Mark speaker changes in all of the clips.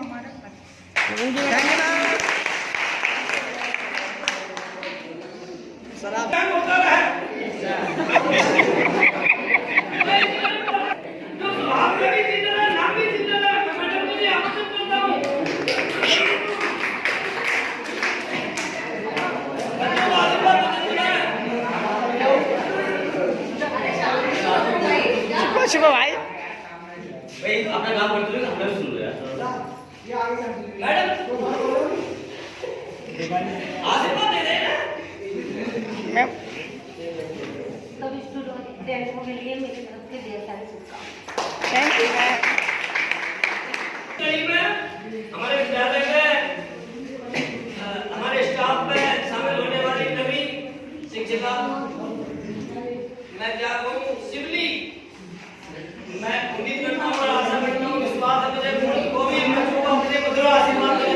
Speaker 1: हमारा फर्ज।
Speaker 2: सर आप होता है
Speaker 3: शुभ भाई
Speaker 2: भाई अपना काम करते हुए हमने भी सुन लिया मैडम आशीर्वाद दे देना
Speaker 3: मैम।
Speaker 1: सब स्टूडेंटों के लिए मेरी तरफ से ढेर सारी शुभकामनाएं।
Speaker 3: Thank you ma'am.
Speaker 2: हमारे विद्यालय में हमारे स्टाफ में शामिल होने वाली नवी शिक्षिका मैं क्या कहूँ शिवली, मैं उम्मीद करता हूँ और आशा करता हूँ विश्वास है मुझे को भी बच्चों को अपने मधुर आशीर्वाद दें।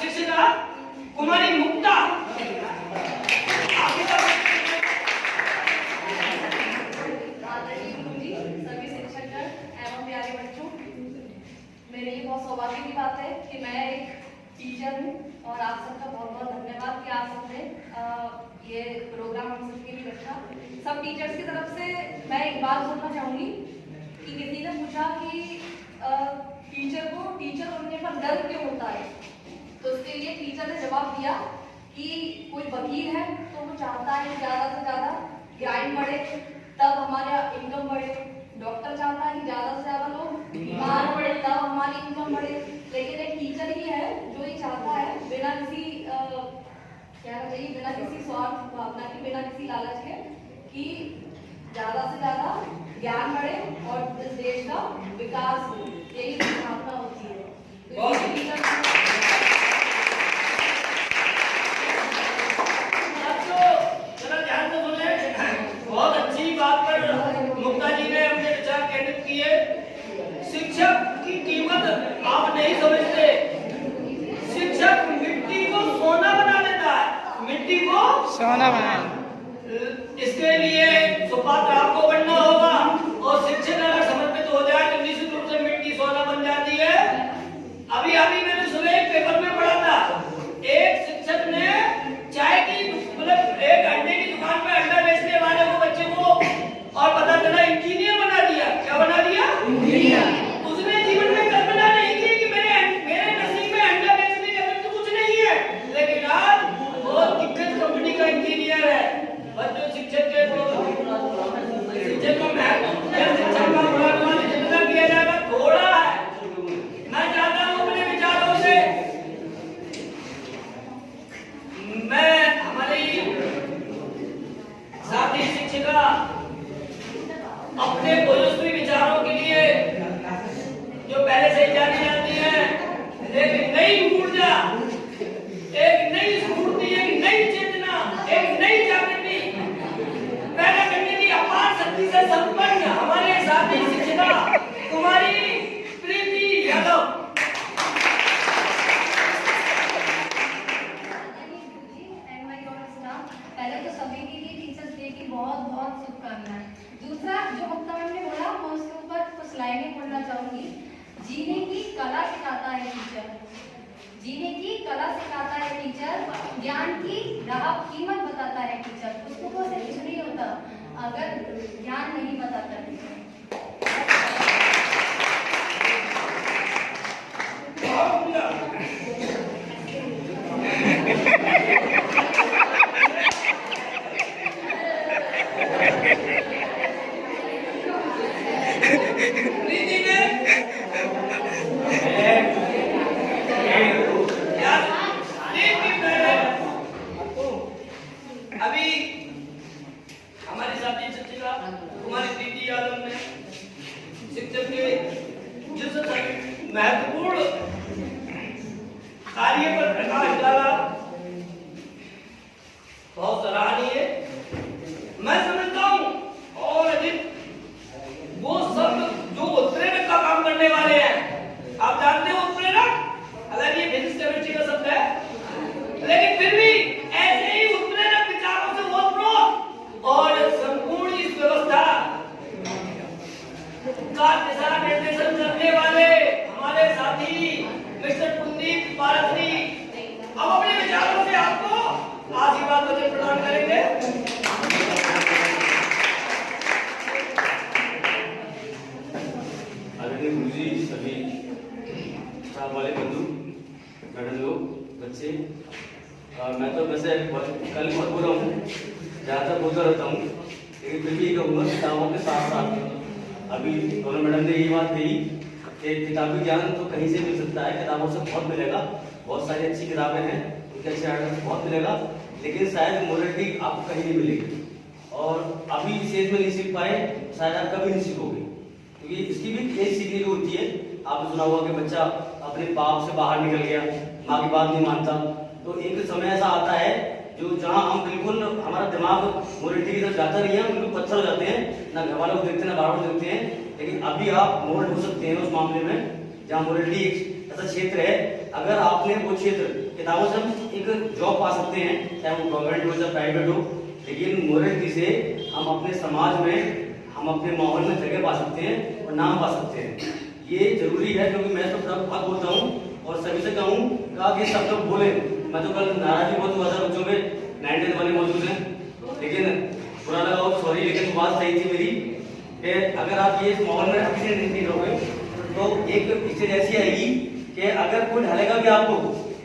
Speaker 2: शिक्षिका कुमारी मुक्ता
Speaker 1: सभी शिक्षकगण एवं प्यारे बच्चों, मेरे लिए बहुत सौभाग्य की बात है कि मैं एक टीचर हूँ और आप सबका बहुत बहुत धन्यवाद कि आप सबने ये प्रोग्राम हम सबके लिए रखा। सब टीचर्स की तरफ से मैं एक बात बोलना चाहूँगी कि किसी ने पूछा कि टीचर को टीचर बनने पर डर क्यों होता है, तो उसके लिए टीचर ने जवाब दिया कि कोई वकील है तो वो चाहता है ज़्यादा से ज़्यादा ग्राइंड बढ़े तब हमारा इनकम बढ़े, डॉक्टर चाहता है कि ज़्यादा से ज़्यादा लोग बीमार पड़े तब हमारी इनकम बढ़े, लेकिन एक टीचर ही है जो ये चाहता है बिना किसी क्या चाहिए बिना किसी स्वार्थ भावना के, बिना किसी लालच के कि ज़्यादा से ज़्यादा ज्ञान बढ़े और इस देश का विकास हो, यही भावना होती है।
Speaker 2: बहुत अच्छी बात पर मुक्ता जी ने अपने विचार केंद्रित किए। शिक्षक की कीमत आप नहीं समझते, शिक्षक मिट्टी को सोना बना देता है, मिट्टी को
Speaker 3: सोना बना।
Speaker 2: इसके लिए सुपात्र आपको बनना होगा और शिक्षक अगर समर्पित हो जाए तो निश्चित रूप से मिट्टी सोना बन जाती है। अभी मैंने सुबह एक पेपर में पढ़ा था, एक शिक्षक ने चाय की मतलब एक अंडे की दुकान पे अंडा बेचने वाले को बच्चे को और पता चला इंजीनियर बना दिया। क्या बना दिया? इंजीनियर। उसने जीवन में कल्पना नहीं की कि मेरे नसीब में अंडा बेचने का तो कुछ नहीं है, लेकिन आज बहुत दिग्गज कंपनी का इंजीनियर है। बच्चों शिक्षक के शिक्षक को शिक्षक का बुरा जितना किया जाएगा थोड़ा है। मैं चाहता हूँ अपने विचारों से मैं हमारी साथी शिक्षिका अपने ओजस्वी विचारों के लिए जो पहले से ही जानी जाती है, एक नई ऊर्जा, एक नई स्फूर्ति, एक नई चेतना, एक नई जागृति पैदा करने की अपार शक्ति से संपन्न हमारे साथी शिक्षिका कुमारी प्रीति यादव।
Speaker 1: पहले तो सभी के लिए टीचर्स डे की बहुत बहुत शुभकामनाएं। दूसरा जो मुक्ता मैम ने बोला मैं उसके ऊपर कुछ लाइनें बोलना चाहूंगी। जीने की कला सिखाता है टीचर, जीने की कला सिखाता है टीचर, ज्ञान की राह कीमत बताता है टीचर। पुस्तकों से कुछ नहीं होता अगर ज्ञान नहीं बताता टीचर।
Speaker 2: अभी हमारी साथी शिक्षिका कुमारी प्रीति यादव ने शिक्षक के जिस महत्वपूर्ण कार्य पर आप वचन प्रदान करेंगे।
Speaker 4: आदरणीय गुरुजी, सभी स्टाफ वाले बंधु, मैडम लोग, बच्चे, मैं तो वैसे कल बहुत बोला हूँ, ज़्यादातर बोलता रहता हूँ, लेकिन फिर भी ये कहूँगा किताबों के साथ साथ अभी दोनों मैडम ने यही बात कही कि किताबी ज्ञान तो कहीं से मिल सकता है, किताबों से बहुत मिलेगा, बहुत सारी अच्छी किताबें हैं, उनके अच्छे आर्टिकल बहुत मिलेगा, लेकिन शायद मोरलिटी आपको कहीं नहीं मिलेगी। और अभी इस एज में नहीं सीख पाए, शायद आप कभी नहीं सीखोगे, क्योंकि इसकी भी एज सीखने की होती है। आपने सुना होगा कि बच्चा अपने बाप से बाहर निकल गया, माँ की बात नहीं मानता, तो एक समय ऐसा आता है जो जहाँ हम बिल्कुल हमारा दिमाग मोरलिटी की तरफ जाता नहीं है, हम बिल्कुल पत्थर हो जाते हैं, ना घर वालों को देखते हैं ना बाहर को देखते हैं। लेकिन अभी आप मोल्ड हो सकते हैं उस मामले में जहाँ मोरलिटी एक ऐसा क्षेत्र है, अगर आपने वो क्षेत्र किताबों से हम एक जॉब पा सकते हैं, चाहे वो गवर्नमेंट हो चाहे प्राइवेट हो, लेकिन मोरलिटी से हम अपने समाज में, हम अपने माहौल में जगह पा सकते हैं और नाम पा सकते हैं। ये जरूरी है, क्योंकि मैं तो बहुत बोलता हूँ और सभी से कहूँ कि सब लोग बोले। मैं तो कल नाराज भी बहुत हुआ था, बच्चों में 9th वाले मौजूद हैं, लेकिन बुरा लगा हो, सॉरी, लेकिन बात सही थी मेरी कि अगर आप ये माहौल में अभी से नहीं रहोगे तो एक स्टेज ऐसी आएगी कि अगर कोई ढलेगा भी आपको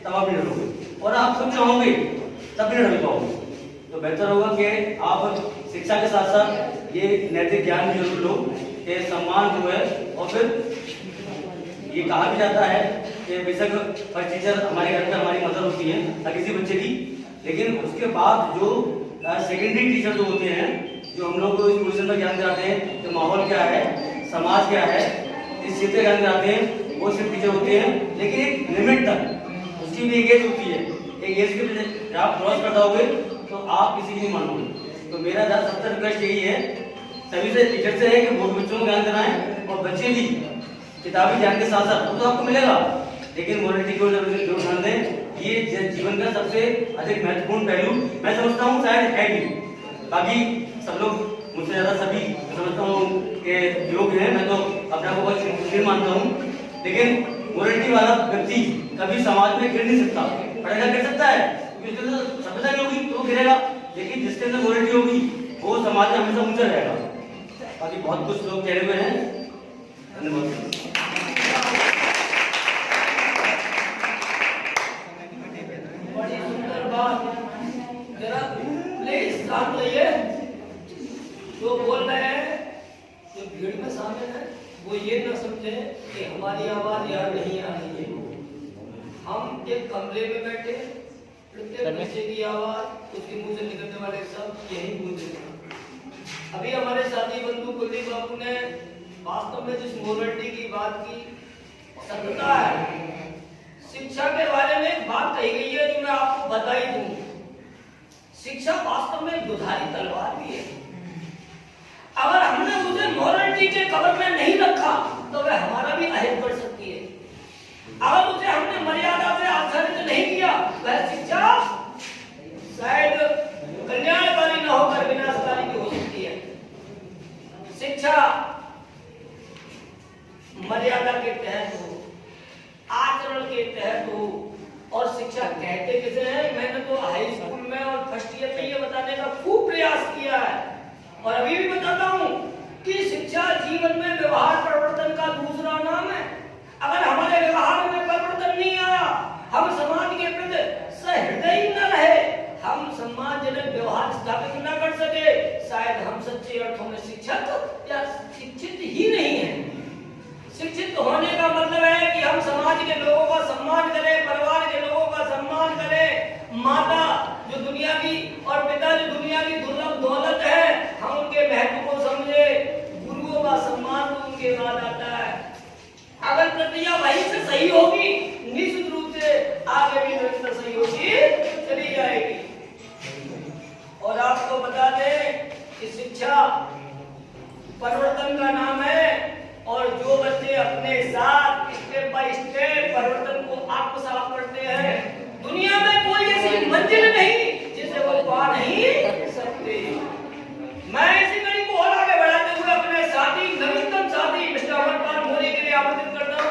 Speaker 4: तब आप नहीं ढलोगे, और आप खुद चाहोगे तब नहीं ढल पाओगे। तो बेहतर होगा कि आप शिक्षा के साथ साथ ये नैतिक ज्ञान भी जरूर लो कि सम्मान जो है, और फिर ये कहा भी जाता है कि बेशक फर्स्ट टीचर हमारे घर में हमारी मदर होती है हर किसी बच्चे की, लेकिन उसके बाद जो सेकेंडरी टीचर जो होते हैं, जो हम लोग को इस पोजीशन पर ज्ञान दिलाते हैं कि माहौल क्या है, समाज क्या है, इस क्षेत्र ज्ञान दिलाते हैं, वो सिर्फ टीचर होते हैं, लेकिन एक लिमिट तक, उसकी भी एक एज होती है। एक एज के आप क्रॉस कर जाओगे तो आप किसी की नहीं मानोगे। तो मेरा सबसे रिक्वेस्ट यही है सभी से, टीचर से है कि वो बच्चों को ज्ञान देना है, और बच्चे भी किताबी ज्ञान के साथ साथ तो आपको मिलेगा, लेकिन मोरलिटी को जरूर ध्यान दें। ये जीवन का सबसे अधिक महत्वपूर्ण पहलू मैं समझता हूँ शायद है भी, बाकी सब लोग मुझसे ज्यादा सभी समझता हूँ कि योग है, मैं तो अपने आप को बहुत सुशील मानता हूँ, लेकिन मोरलिटी वाला व्यक्ति कभी समाज में गिर नहीं सकता। पढ़ेगा गिर सकता है, क्योंकि सभ्यता नहीं होगी तो गिरेगा, लेकिन जिसके अंदर मोरलिटी होगी वो समाज में हमेशा ऊंचा रहेगा। बाकी बहुत कुछ लोग कह रहे हैं, धन्यवाद।
Speaker 2: बड़ी सुंदर बात, जरा प्लीज शांत रहिए। जो बोल रहे हैं, जो भीड़ में शामिल है, वो ये ना समझे कि हमारी आवाज यहाँ नहीं आ रही है। हम एक कमरे में बैठे, प्रत्येक बच्चे की आवाज, उसके मुंह से निकलने वाले शब्द यही गूंज रहे हैं। अभी हमारे साथी बंधु कुलदीप बाबू ने वास्तव में जिस मोरलिटी की बात की, सत्यता है। शिक्षा के बारे में एक बात कही गई है जो मैं आपको बता ही दूं। शिक्षा वास्तव में दुधारी तलवार भी है। अगर हमने उसे मोरलिटी के कवर में नहीं रखा तो वह हमारा भी अहित बढ़ सकती है। अगर उसे हमने मर्यादा से आचरित नहीं किया, वह शिक्षा शायद कल्याणकारी न होकर विनाशकारी भी हो सकती है। शिक्षा मर्यादा के तहत हो, आचरण के तहत हो, और शिक्षा कहते किसे हैं? मैंने तो हाई स्कूल में और फर्स्ट ईयर में ये बताने का खूब प्रयास किया है, और अभी भी बताता हूँ कि शिक्षा जीवन में व्यवहार परिवर्तन का दूसरा नाम है। अगर हमारे व्यवहार में परिवर्तन नहीं आया, हम समाज के प्रति सहृदयी न रहे, हम सम्मानजनक व्यवहार स्थापित न कर सके, शायद हम सच्चे अर्थों में शिक्षक या शिक्षित ही नहीं है। शिक्षित होने का मतलब है कि हम समाज के लोगों का सम्मान करें, परिवार के लोगों का सम्मान करें, माता जो दुनिया की और पिता जो दुनिया की दुर्लभ दौलत है, हम उनके महत्व को समझे, गुरुओं का सम्मान तो उनके बाद आता है। अगर प्रक्रिया वहीं से सही होगी, निश्चित रूप से आगे भी व्यवस्था सही होगी, चली जाएगी। और आपको बता दें कि शिक्षा परिवर्तन का नाम है, और जो बच्चे अपने साथ स्टेप बाय स्टेप परिवर्तन को आत्मसात करते हैं, दुनिया में कोई ऐसी मंजिल नहीं जिसे वो पा नहीं सकते। मैं इसी कड़ी को और आगे बढ़ाते हुए अपने साथी, नवीनतम साथी मिस्टर अमरपाल मोरे के लिए आमंत्रित करता हूँ।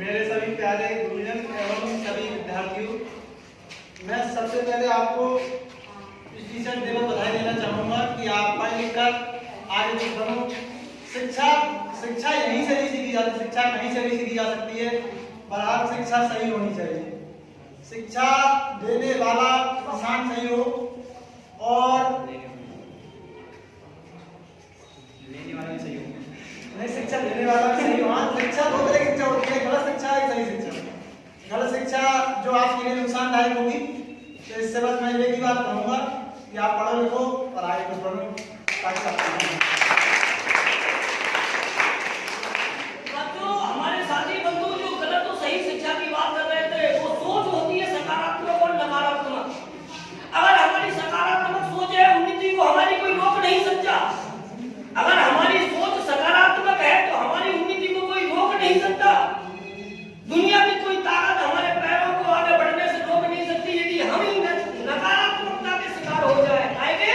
Speaker 5: मेरे सभी प्यारे गुरुजन एवं सभी सबसे पहले आपको इस टीचर डे पर बधाई देना चाहूँगा कि आप पढ़ लिख कर आगे कुछ बनो। शिक्षा यहीं से नहीं सीखी जाती, शिक्षा कहीं से भी सीखी जा सकती है, पर हर शिक्षा सही होनी चाहिए। शिक्षा देने वाला इंसान सही हो और लेने वाला भी सही हो। नहीं, शिक्षा देने वाला भी सही हो। हाँ, शिक्षा दो तरह की शिक्षा होती है, गलत शिक्षा एक सही शिक्षा। गलत शिक्षा जो आपके लिए नुकसानदायक होगी, तो इससे बस मैं एक ही बात कहूँगा कि आप पढ़ो लिखो और आगे कुछ बढ़ो ताकि
Speaker 2: हमारे साथी बंधु जो गलत और सही शिक्षा की बात कर रहे थे, वो सोच होती है सकारात्मक और नकारात्मक। अगर हमारी सकारात्मक सोच है, उन्नति को हमारी कोई रोक नहीं सकता। अगर हमारी सोच सकारात्मक है तो हमारी उन्नति को कोई रोक नहीं सकता। दुनिया की कोई ताकत हमारे पैरों को आगे बढ़ने से रोक नहीं सकती यदि हम ही नकारात्मकता के शिकार हो जाए। आएंगे?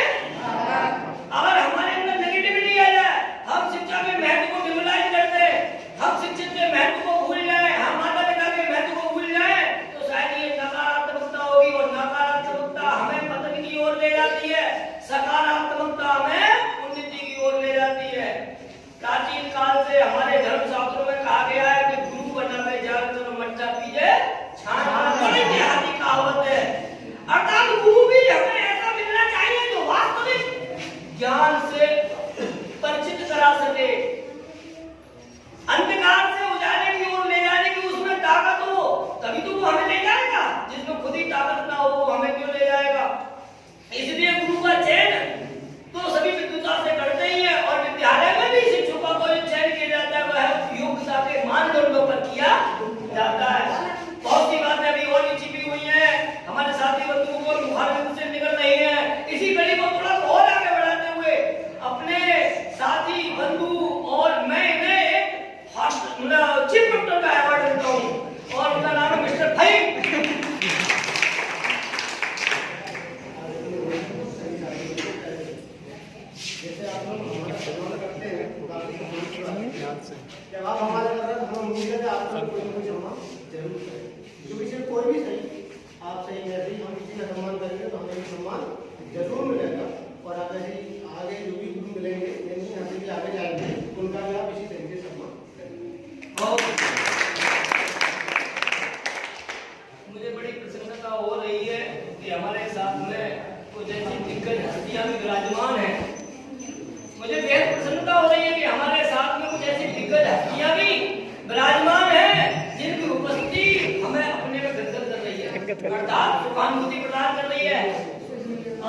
Speaker 2: अगर हमारे अंदर नेगेटिविटी आ जाए, हम शिक्षा के महत्व को डिमोलाइज कर दे, हम शिक्षक के महत्व को भूल जाए, हम माता पिता के महत्व को भूल जाए, तो शायद ये नकारात्मकता होगी और नकारात्मकता हमें पतन की ओर ले जाती है, सकारात्मकता हमें उन्नति की ओर ले जाती है। प्राचीन काल से हमारे धर्मशास्त्रों में कहा गया है कि गुरु बना में जाकर मट्टा पीजे छान बड़ी देहाती कहावत है। अर्थात गुरु भी हमें ऐसा मिलना चाहिए जो वास्तविक ज्ञान से परिचित करा सके, अंधकार से उजाले की ओर ले जाने की उसमें ताकत हो, तभी तो वो हमें ले जाएगा। जिसमें खुद ही ताकत ना हो वो हमें क्यों ले जाएगा? इसलिए गुरु का चयन तो सभी विद्वता से करते ही है और विद्यालय में भी शिक्षकों को जो चयन किया जाता है वह योग्यता के मानदंडों पर किया जाता है। बहुत सी बातें अभी और भी छिपी हुई हैं, हमारे साथी बंधुओं को मुखारबिंद से निकल रही है। इसी कड़ी को थोड़ा और आगे बढ़ाते हुए अपने साथी बंधु और मैं इन्हें चीफ डॉक्टर का अवार्ड देता हूँ और उनका नाम है मिस्टर भाई।
Speaker 5: जब आप हमारे हम उम्मीद है आपको कोई ना कोई सम्मान जरूर करें, क्योंकि सिर्फ कोई भी सही आप सही वैसे ही हम किसी का सम्मान करेंगे तो हमें सम्मान जरूर मिलेगा। और आप ऐसे ही आगे जो भी गुरु मिलेंगे यहाँ से भी आगे जाएंगे उनका भी आप इसी तरीके से सम्मान करेंगे।
Speaker 2: मुझे बड़ी प्रसन्नता हो रही है कि हमारे साथ में कुछ ऐसी दिग्गज हस्तियां भी विराजमान हैं। मुझे बेहद प्रसन्नता हो रही है कि हमारे साथ में कुछ ऐसी दिग्गज हस्तियां भी विराजमान हैं जिनकी उपस्थिति हमें अपने में गदगद कर रही है, अर्थात सुखानुभूति प्रदान कर रही है।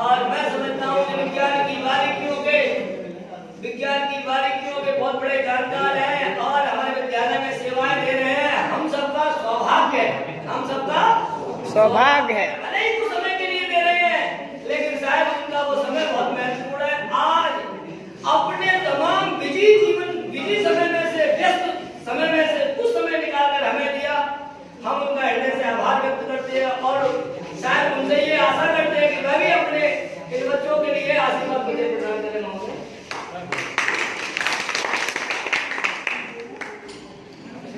Speaker 2: और मैं समझता हूँ कि विज्ञान की बारीकियों के बहुत बड़े जानकार हैं और हमारे विद्यालय में सेवाएं दे रहे हैं। हम सबका सौभाग्य है, हम सबका
Speaker 3: सौभाग्य है।
Speaker 2: भले ही कुछ समय के लिए दे रहे हैं लेकिन शायद उनका वो समय बहुत महत्वपूर्ण है। आज अपने तमाम बिजी समय में से व्यस्त समय में से कुछ समय निकालकर हमें दिया, हम उनका हृदय से आभार व्यक्त करते हैं और शायद उनसे ये आशा करते हैं कि वह भी अपने इन बच्चों के लिए आशीर्वाद मुझे प्रदान करें।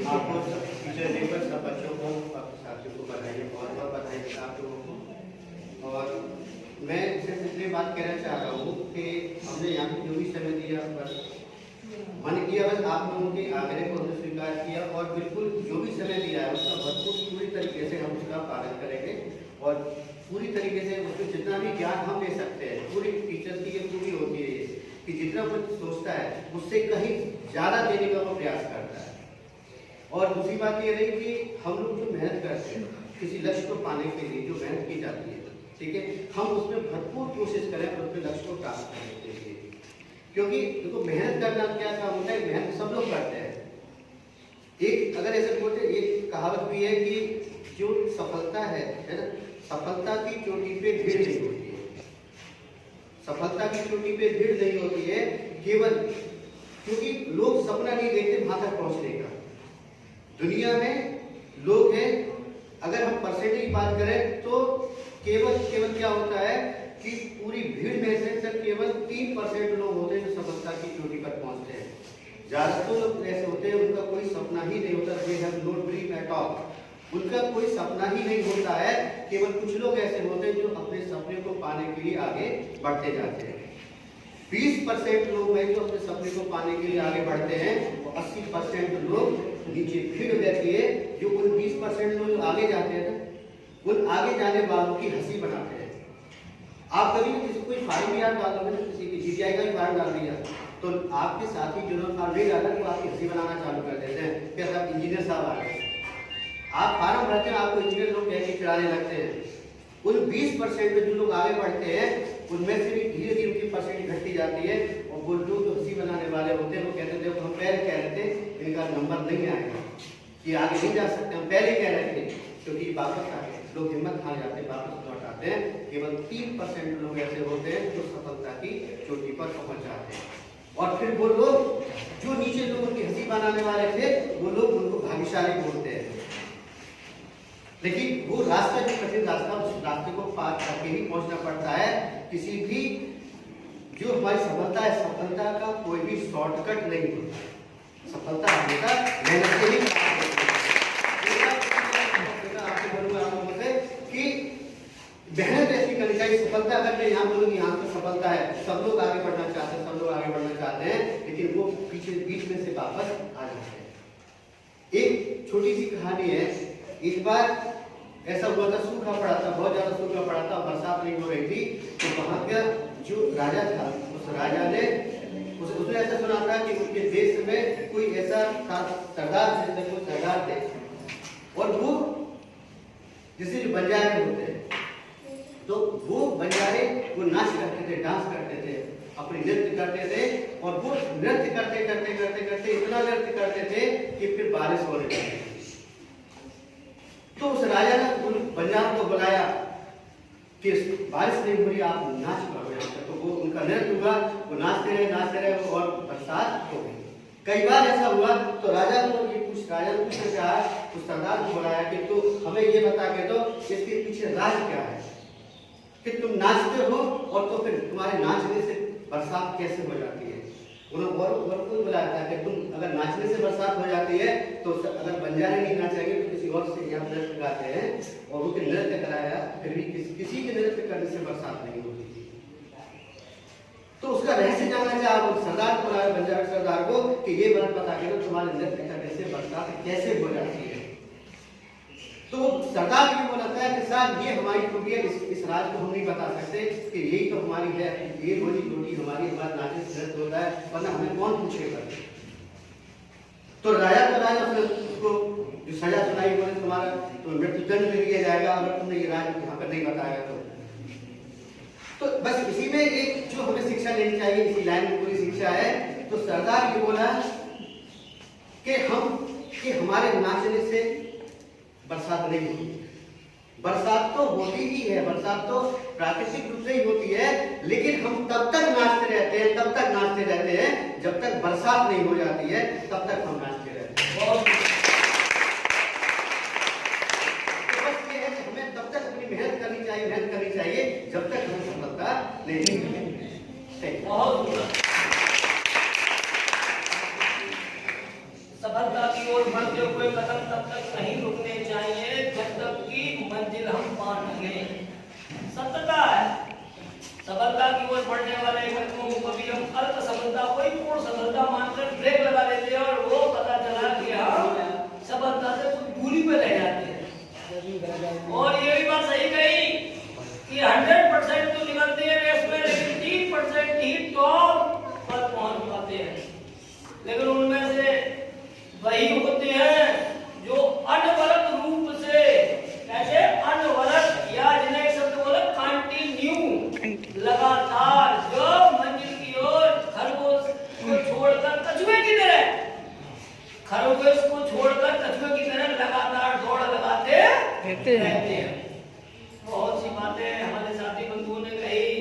Speaker 6: आपको टीचर डे पर सब बच्चों को साथियों को बधाई, बहुत बधाई आप लोगों को। और मैं सिर्फ इतनी बात कहना चाह रहा हूँ कि हमने यहाँ पे जो भी समय दिया पर मन किया, बस आप लोगों के आग्रह को हमने स्वीकार किया और बिल्कुल जो भी समय दिया है उसका भरपूर पूरी तरीके से हम उसका पालन करेंगे और पूरी तरीके से उसमें जितना भी ज्ञान हम दे सकते हैं, पूरी टीचर की ये पूरी होती है कि जितना वो सोचता है उससे कहीं ज़्यादा देने का वो प्रयास करता है। और दूसरी बात ये रही कि हम लोग जो मेहनत करते हैं किसी लक्ष्य को पाने के लिए, जो मेहनत की जाती है, ठीक है, हम उसमें भरपूर कोशिश करें और अपने लक्ष्य को प्राप्त करने के लिए। क्योंकि देखो मेहनत करना क्या काम होता है, मेहनत सब लोग करते हैं। एक अगर ऐसे बोलते एक कहावत भी है कि जो सफलता है ना, सफलता की चोटी पे भीड़ नहीं होती है। सफलता की चोटी पे भीड़ नहीं होती है केवल क्योंकि लोग सपना नहीं देखते वहां तक पहुंचने का। दुनिया में लोग हैं, अगर हम परसेंटेज की बात करें तो केवल क्या होता है कि पूरी भीड़ में से सिर्फ केवल 3% लोग होते हैं जो सफलता की चोटी पर पहुंचते हैं। ज्यादातर लोग ऐसे होते हैं उनका कोई सपना ही नहीं होता, they have no dream at all. उनका कोई सपना ही नहीं होता है। केवल कुछ लोग ऐसे होते हैं जो अपने सपने को पाने के लिए आगे बढ़ते जाते हैं। 20% लोग हैं जो अपने सपने को पाने के लिए आगे बढ़ते हैं और 80% लोग नीचे भीड़ रहती है जो उन 20% लोग जो आगे जाते हैं ना, उन आगे जाने वालों की हंसी बनाते हैं। आप कभी किसी कोई फार्म भी डालोगे ना, किसी की जीटीआई का भी फार्म डाल दिया तो आपके साथी जिन्होंने फार्म नहीं डाला वो आपकी हंसी बनाना चालू कर देते हैं कि साहब इंजीनियर साहब आ गए। आप फार्म भरते हैं, आपको इंजीनियर लोग कह के चिढ़ाने लगते हैं। उन 20% में जो लोग आगे बढ़ते हैं उनमें से भी धीरे धीरे उनकी परसेंट घटती जाती है और वो लोग जो हंसी बनाने वाले होते हैं वो कहते थे हम पहले कह रहे थे इनका नंबर नहीं आएगा, ये आगे नहीं जा सकते, हम पहले कह रहे थे। क्योंकि वापस आ गए लोग, हिम्मत हार जाते हैं, वापस लौट आते हैं। केवल 3% लोग ऐसे होते हैं जो सफलता की चोटी पर पहुंच जाते हैं और फिर वो लोग जो नीचे लोगों की हंसी बनाने वाले थे वो लोग उनको भाग्यशाली बोलते हैं। लेकिन वो रास्ता जो कठिन रास्ता, उस रास्ते को पार करके ही पहुंचना पड़ता है। किसी भी जो हमारी सफलता है, सफलता का कोई भी शॉर्टकट नहीं होता। सफलता हमेशा मेहनत से ही प्राप्त होती है। आपको बोलूंगा आप लोगों से कि मेहनत ऐसी करनी चाहिए। सफलता अगर मैं यहाँ बोलूँगी यहाँ पर सफलता है, सब लोग आगे बढ़ना चाहते हैं, सब लोग आगे बढ़ना चाहते हैं, लेकिन वो पीछे बीच में से वापस आ जाते हैं। एक छोटी सी कहानी है। इस बार ऐसा हुआ था, सूखा पड़ा था, बहुत ज्यादा सूखा पड़ा था, बरसात नहीं हो रही थी। तो वहां का जो राजा था, उस राजा ने उसने ऐसा सुना था कि उनके देश में कोई ऐसा सरदार थे और वो जैसे जो बंजारे होते हैं तो वो बंजारे वो नाच करते थे, डांस करते थे, अपनी नृत्य करते थे और वो नृत्य करते करते करते करते इतना नृत्य करते थे कि फिर बारिश होने लगी। तो उस राजा ने उन बंजारों को बुलाया कि बारिश नहीं हो रही, आप नाच करो यहाँ पर। तो वो उनका नृत्य हुआ, वो नाचते रहे और बरसात हो गई। कई बार ऐसा हुआ तो राजा ने पूछने कहा, उस सरदार को बुलाया कि तो हमें ये बता के दो इसके पीछे राज क्या है कि तुम नाचते हो और तो फिर तुम्हारे नाचने से बरसात कैसे हो जाती है। उन्होंने और को बुलाया था कि तुम अगर नाचने से बरसात हो जाती है तो अगर बंजारे नहीं नाचेंगे तो किसी और से यहाँ नृत्य गाते हैं और वो नृत्य कराया, फिर भी किसी के नृत्य करने से बरसात नहीं होती। तो उसका रहस्य जानना चाहा सरदार को बुलाया, बंजारा सरदार को, कि ये बात बता के दो तुम्हारे नृत्य करने से बरसात कैसे हो जाती है। तो सरदार ये बोला था कि साहब ये हमारी खूबी है, इस राज को हम नहीं बता सकते कि यही तो हमारी है, ये रोजी रोटी हमारी, हमारा नाचे से नृत्य होता है, वरना हमें कौन पूछेगा। तो राजा उसको जो सजा सुनाई, बोले तुम्हारा तो मृत्युदंड दे दिया जाएगा अगर तुमने ये राज यहाँ पर नहीं बताया तो बस इसी में एक जो हमें शिक्षा लेनी चाहिए, इसी लाइन में पूरी शिक्षा है। तो सरदार ये बोला कि हमारे नाचने से बरसात नहीं होती। बरसात तो होती ही है, बरसात तो प्राकृतिक रूप से ही होती है, लेकिन हम तब तक नाचते रहते हैं जब तक बरसात नहीं हो जाती है, तब तक हम नाचते रहते हैं। तो बस ये है कि हमें तब तक अपनी मेहनत करनी चाहिए जब तक हमें सफलता नहीं मिलेगी।
Speaker 2: बहुत सफलता की ओर बढ़ते हुए कदम तब तक नहीं रुकने चाहिए जब तक कि मंजिल हम पा न लें। सत्यता है, सफलता की ओर बढ़ने वाले व्यक्तियों को कभी हम अल्प सफलता कोई पूर्ण सफलता मानकर ब्रेक लगा देते हैं और वो पता चला कि हम सफलता से कुछ दूरी पे रह जाते हैं। और ये भी बात सही कही कि 100% तो निकलते हैं रेस में, लेकिन 3% ही टॉप पर पहुंच पाते हैं। लेकिन उनमें से वही होते हैं जो अनवरत रूप से, कैसे अनवरत, या जिन्हें शब्द बोले कंटिन्यू, लगातार, जो मंजिल की ओर खरगोश को छोड़कर कछुए की तरह, खरगोश को छोड़कर कछुए की तरह लगातार दौड़ लगाते रहते हैं। बहुत सी बातें हमारे साथी बंधुओं ने कही,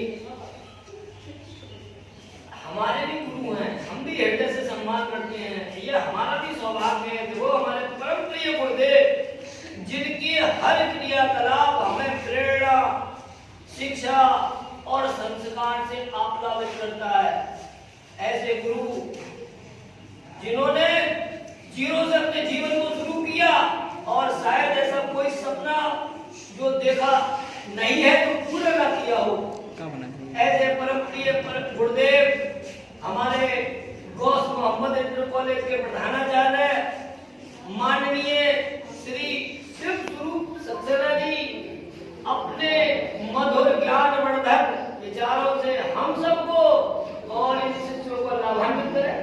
Speaker 2: हमारे भी गुरु हैं, हम भी हृदय से सम्मान करते हैं, ये हमारा भी सौभाग्य है कि वो हमारे परम प्रिय गुरुदेव जिनकी हर क्रियाकलाप हमें प्रेरणा, शिक्षा और संस्कार से आप्लावित करता है। ऐसे गुरु जिन्होंने जीरो से अपने जीवन को शुरू किया और शायद ऐसा कोई सपना जो देखा नहीं है तो पूरा ना किया हो। ऐसे परम प्रिय गुरुदेव हमारे गौस मोहम्मद इंटर कॉलेज के प्रधानाचार्य माननीय श्री शिव स्वरूप सक्सेना जी अपने मधुर ज्ञानवर्धक विचारों से हम सबको और इन शिष्यों को लाभान्वित करें।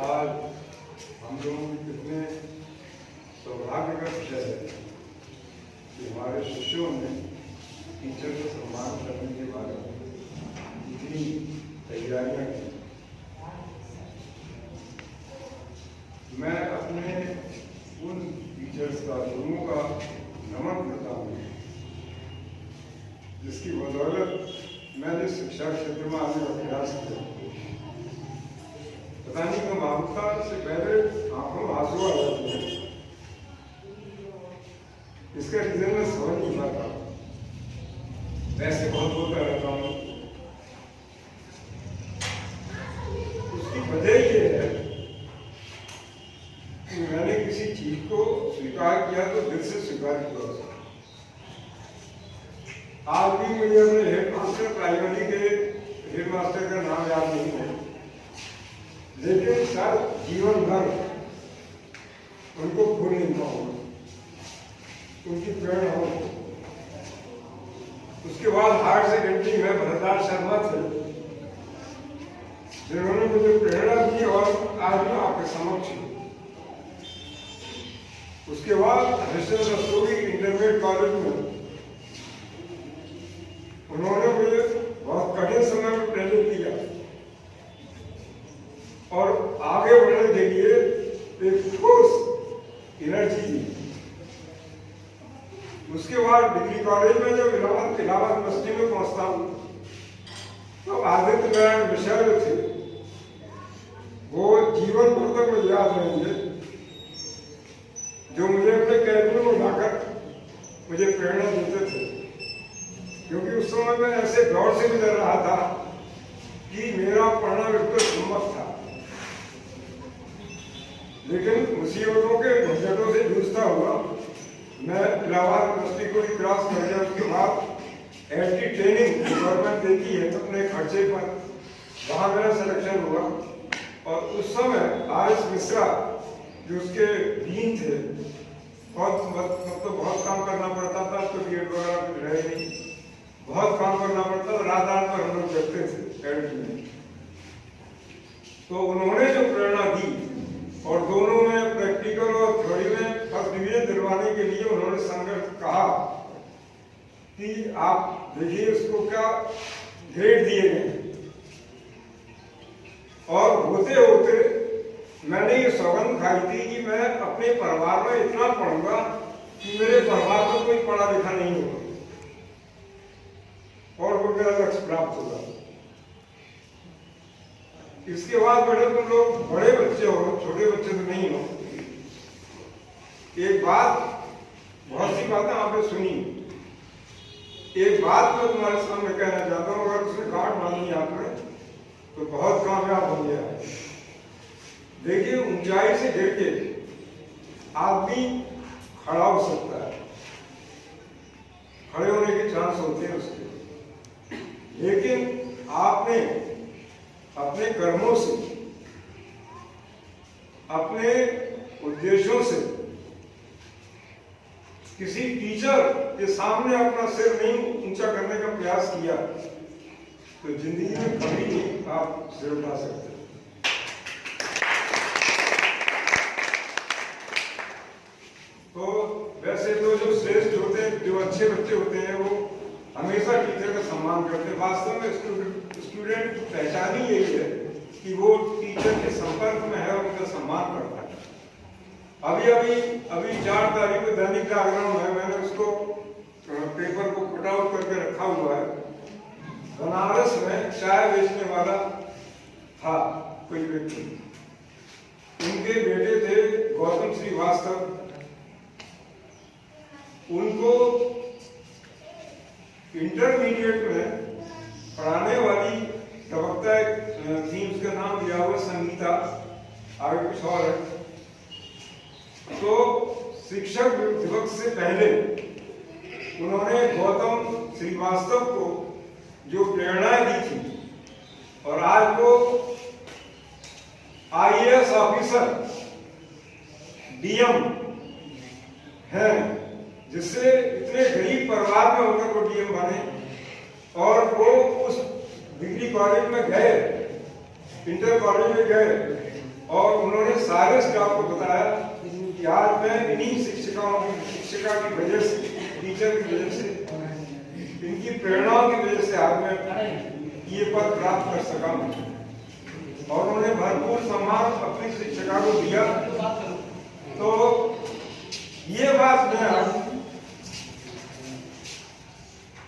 Speaker 7: आज हम लोगों की कितने सौभाग्य का विषय है कि हमारे शिष्यों ने टीचर का सम्मान करने के बारे में इतनी तैयारियां की। मैं अपने उन टीचर्स का, गुरुओं का नमन करता हूँ जिसकी बदौलत मैंने शिक्षा क्षेत्र में आने का प्रयास किया। पता नहीं क्यों भावुकता से पहले आंखों में आंसू आ जाते हैं। इसका रीजन मैं समझ नहीं पाता। वैसे बहुत बोलता रहता हूँ। उसकी वजह ये है कि मैंने किसी चीज को स्वीकार किया तो दिल से स्वीकार किया। आज भी मुझे अपने हेडमास्टर प्राइमरी के हेडमास्टर का नाम याद नहीं है, लेकिन सर जीवन भर उनको भूल नहीं पाऊंगा, उनकी प्रेरणा हो। उसके बाद हायर सेकेंडरी में भरतलाल शर्मा थे जिन्होंने मुझे प्रेरणा दी और आज मैं आपके समक्ष हूँ। उसके बाद हरिश्चंद्र रस्तोगी इंटरमीडिएट कॉलेज में उन्होंने मुझे बहुत कठिन समय में प्रेरित किया और आगे बढ़ने के लिए एक ठोस एनर्जी दी। उसके बाद डिग्री कॉलेज में जब इलाहाबाद यूनिवर्सिटी में पहुंचता हूँ तो आदित्य नारायण विषय जो थे वो जीवन भर तक मुझे याद रहेंगे, जो मुझे अपने कैबिन में लाकर मुझे प्रेरणा देते थे। क्योंकि उस समय मैं ऐसे दौर से गुजर रहा था कि मेरा पढ़ना बिल्कुल संभव था, लेकिन मुसीबतों के झंझटों से जूझता हुआ मैं इलाहाबाद यूनिवर्सिटी को भी क्रॉस कर गया। उसके बाद एंटी ट्रेनिंग गवर्नमेंट देती है अपने खर्चे पर, वहाँ मेरा सिलेक्शन हुआ। और उस समय आर.एस. मिश्रा जो उसके डीन थे, बहुत काम करना पड़ता था, तो बीएड वगैरह कुछ रहे नहीं, बहुत काम करना पड़ता था, रात पर हम लोग जगते थे एडमिट में। तो उन्होंने जो प्रेरणा दी और दोनों में प्रैक्टिकल और थ्योरी में फर्स्ट डिवीजन दिलवाने के लिए उन्होंने संघर्ष कहा कि आप देखिए उसको क्या ग्रेड दिए गए। और होते होते मैंने ये सौगंध खाई थी कि मैं अपने परिवार में इतना पढ़ूंगा कि मेरे परिवार में कोई पढ़ा लिखा नहीं होगा और वो मेरा लक्ष्य प्राप्त होगा। इसके बाद बेटे तुम लोग बड़े बच्चे हो, छोटे बच्चे तो नहीं हो। एक बात, बहुत सी बातें आपने सुनी, एक बात मैं तुम्हारे सामने कहना चाहता हूँ, अगर उसने काट मानी आपने तो बहुत कामयाब हो गया है। देखिए, ऊंचाई से गिर के आदमी खड़ा हो सकता है, खड़े होने के चांस होते हैं उसके, लेकिन आपने अपने कर्मों से, अपने उद्देश्यों से किसी टीचर के सामने अपना सिर नहीं ऊंचा करने का प्रयास किया तो जिंदगी में कभी नहीं आप सिर उठा सकते। तो वैसे तो जो श्रेष्ठ होते हैं, जो अच्छे बच्चे होते हैं, वो हमेशा टीचर का सम्मान करते हैं। वास्तव में स्टूडेंट की पहचान ही यही है कि वो टीचर के संपर्क में है और उनका सम्मान करता है। अभी 4 तारीख को दैनिक जागरण है, मैंने उसको पेपर को कट आउट करके रखा हुआ है। बनारस में चाय बेचने वाला था कोई व्यक्ति, उनके बेटे थे गौतम श्रीवास्तव, उनको इंटरमीडिएट में पढ़ाने वाली प्रवक्ता थी, उसका नाम दिया हुआ संगीता, आगे कुछ और है। तो शिक्षक दिवस से पहले उन्होंने गौतम श्रीवास्तव को जो प्रेरणाएं दी थी और आज वो IAS ऑफिसर DM हैं, जिससे इतने गरीब परिवार में होकर वो DM बने और वो उस डिग्री कॉलेज में गए, इंटर कॉलेज में गए और उन्होंने सारे स्टाफ को बताया कि आज मैं इन्हीं शिक्षिका की वजह से, टीचर की वजह से, इनकी प्रेरणाओं की वजह से आज मैं ये पद प्राप्त कर सका हूं। और उन्होंने भरपूर सम्मान अपनी शिक्षिका को दिया। तो ये बात मैं आज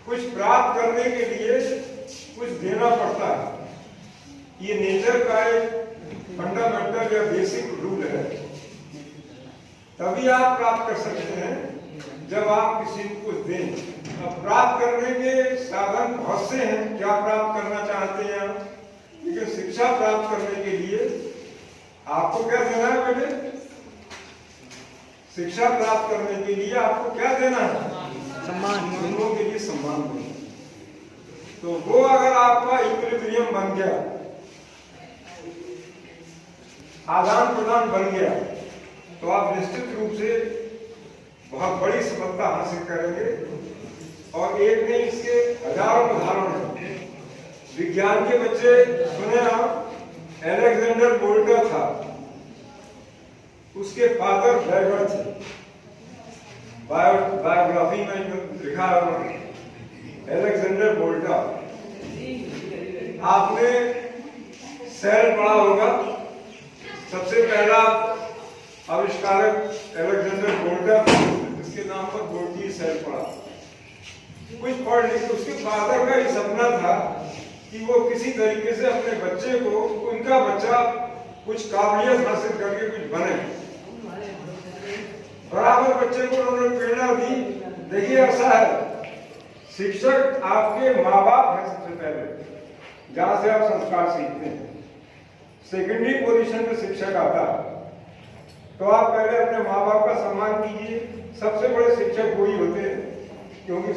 Speaker 7: कुछ प्राप्त करने के लिए कुछ देना पड़ता है। ये नेचर का एक फंडामेंटल या बेसिक रूल है। तभी आप प्राप्त कर सकते हैं जब आप किसी को कुछ दें। अब प्राप्त करने के साधन बहुत से हैं, क्या प्राप्त करना चाहते हैं आप, लेकिन शिक्षा प्राप्त करने के लिए आपको क्या देना है बेटे? शिक्षा प्राप्त करने के लिए आपको क्या देना है?
Speaker 3: सम्मान।
Speaker 7: दोनों के लिए सम्मान देना। तो वो अगर आपका इक्विलिब्रियम बन गया, आदान प्रदान बन गया, तो आप निश्चित रूप से बहुत बड़ी सफलता हासिल करेंगे। और एक नहीं, इसके हजारों उदाहरण हैं। विज्ञान के बच्चे सुने आप, अलेक्जेंडर बोल्टा था, उसके फादर ड्राइवर थे। बायोग्राफी में जो लिखा है उन्होंने, अलेक्जेंडर बोल्टा। आपने सेल पढ़ा होगा, सबसे पहला आविष्कारक अलेक्जेंडर बोल्टा, इसके नाम पर बोल्टी सेल पढ़ा। कुछ पढ़ लिख, उसके फादर का ये सपना था कि वो किसी तरीके से अपने बच्चे को, उनका बच्चा कुछ काबिलियत हासिल करके कुछ बने। बराबर बच्चे को उन्होंने प्रेरणा दी। देखिए ऐसा है, शिक्षक आपके माँ बाप हैं सबसे पहले, जहां से आप संस्कार सीखते हैं। सेकेंडरी पोजीशन पे शिक्षक आता है। तो आप पहले अपने माँ बाप का सम्मान कीजिए। सबसे बड़े शिक्षक वही होते हैं, क्योंकि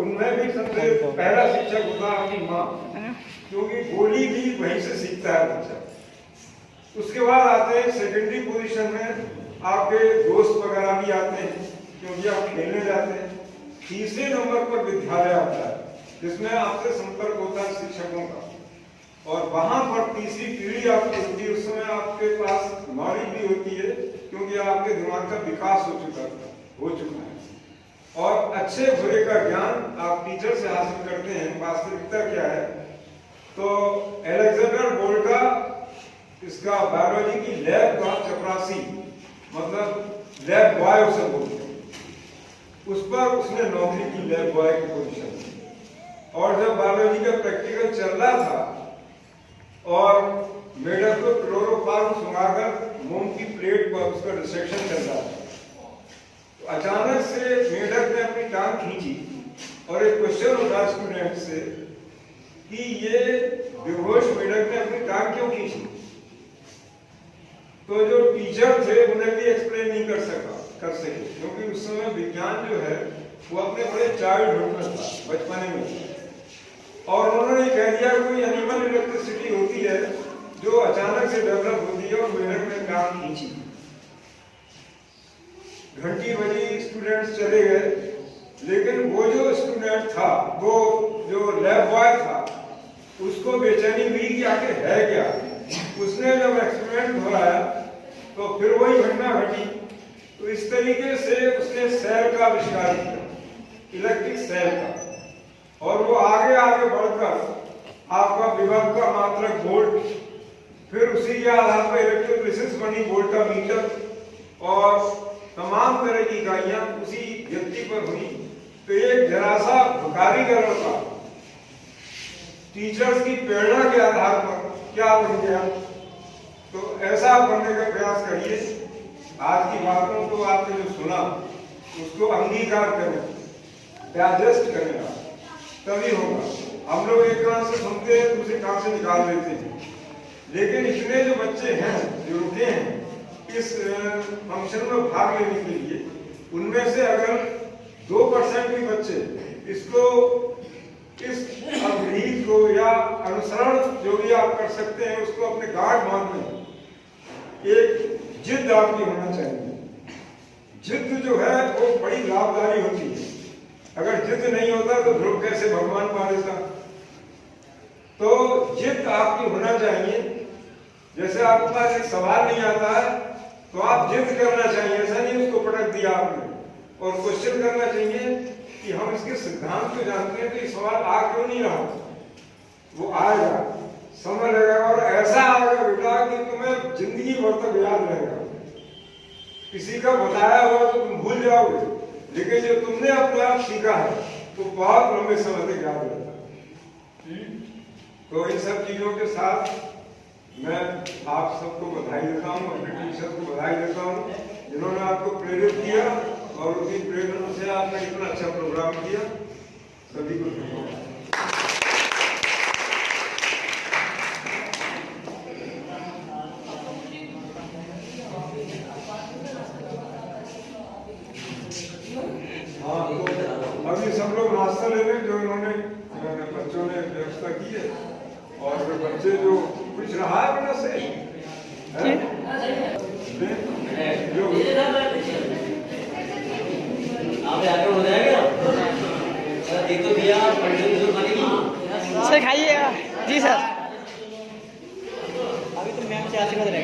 Speaker 7: उनमें भी सबसे पहला शिक्षक होता है आपकी माँ, क्योंकि बोली भी वहीं से सीखता है बच्चा। उसके बाद आते हैं सेकेंडरी पोजीशन में आपके दोस्त वगैरह भी आते हैं, क्योंकि आप खेलने जाते हैं। तीसरे नंबर पर विद्यालय आता है, जिसमें आपसे संपर्क होता है शिक्षकों का। और वहां पर तीसरी पीढ़ी आपकी होती है। उस समय आपके पास नॉलेज भी होती है, क्योंकि आपके दिमाग का विकास हो चुका है। और अच्छे बुरे का ज्ञान आप टीचर से हासिल करते हैं। वास्तविकता क्या है? तो अलेक्जेंडर बोल्टा, इसका बायोलॉजी की लैब का चपरासी, मतलब लैब बॉय उसे बोलते हैं, उस पर उसने नौकरी की, लैब बॉय की पोजीशन। और जब बायोलॉजी का प्रैक्टिकल चल रहा था और मेढक को क्लोरोफॉर्म सुंघाकर मोम की प्लेट पर उसका डिसेक्शन चल रहा था, तो अचानक से मेढक ने अपनी टांग खींची और एक क्वेश्चन उठा स्टूडेंट से कि ये बेहोश मेढक ने अपनी टांग क्यों खींची? तो जो टीचर थे उन्हें भी एक्सप्लेन नहीं कर सके, क्योंकि उस समय विज्ञान जो है वो अपने बड़े चाइल्डहुड में था, बचपने में। और उन्होंने कह दिया कोई एनिमल इलेक्ट्रिसिटी होती है जो अचानक से डेवलप होती है, और मेढक ने टांग खींची। घंटी बजी, स्टूडेंट्स चले गए, लेकिन वो जो स्टूडेंट था, वो जो लैब बॉय था, उसको बेचैनी हुई कि आगे है क्या। उसने जब एक्सपेरिमेंट दोहराया तो फिर वही घटना घटी। तो इस तरीके से उसने सेल का आविष्कार किया, इलेक्ट्रिक सेल का। और वो आगे आगे बढ़कर आपका विभव का मात्रक वोल्ट, फिर उसी के आधार पर इलेक्ट्रोलिसिस बनी वोल्टामीटर, और तमाम तरह की इकाइयां उसी व्यक्ति पर हुई। तो एक जरा सा कारीगरों का टीचर्स की प्रेरणा के आधार पर क्या बन गया। तो ऐसा बनने का प्रयास करिए। आज की बातों को आपने जो सुना, उसको अंगीकार करें, डाइजेस्ट करें आप, तभी होगा। हम लोग एक कान से सुनते हैं, दूसरे कान से निकाल देते हैं। लेकिन इतने जो बच्चे हैं जो रुके हैं इस फंक्शन में भाग लेने के लिए, उनमें से अगर 2% भी बच्चे इसको, इस अभिहीत को या अनुसरण जो भी आप कर सकते हैं उसको अपने गार्ड मान लें। एक जिद आपकी होना चाहिए। जिद जो है वो बड़ी लाभदायी होती है। अगर जिद नहीं होता तो ध्रुव कैसे भगवान पा लेता। तो जिद आपकी होना चाहिए। जैसे आपके पास एक सवाल नहीं आता है तो आप जिद करना चाहिए, ऐसा नहीं उसको पटक दिया आपने, और क्वेश्चन करना चाहिए कि हम इसके सिद्धांत को जानते हैं तो ये सवाल आ क्यों नहीं रहा। वो आएगा, समय लगेगा और ऐसा आएगा बेटा कि तुम्हें जिंदगी भर तक याद रहेगा। किसी का बताया हुआ तो तुम भूल जाओगे, लेकिन जो तुमने अपने आप सीखा है तो बहुत लंबे समय तक याद रहता है। तो इन सब चीजों के साथ मैं आप सबको बधाई देता हूँ, अपने टीचर को बधाई देता हूँ जिन्होंने आपको प्रेरित किया, और उसी प्रेरणा से आपने इतना अच्छा प्रोग्राम किया। सभी को धन्यवाद। हाँ, तो अभी सब लोग नाश्ता ले लें जो इन्होंने बच्चों ने व्यवस्था की है, और बच्चे जो कुछ रहा है बेटा से जो
Speaker 4: आगे हो जाएगा। देख तो दिया
Speaker 3: सर खाइएगा जी सर।
Speaker 5: अभी तो मैम से आशीर्वाद रहेगा।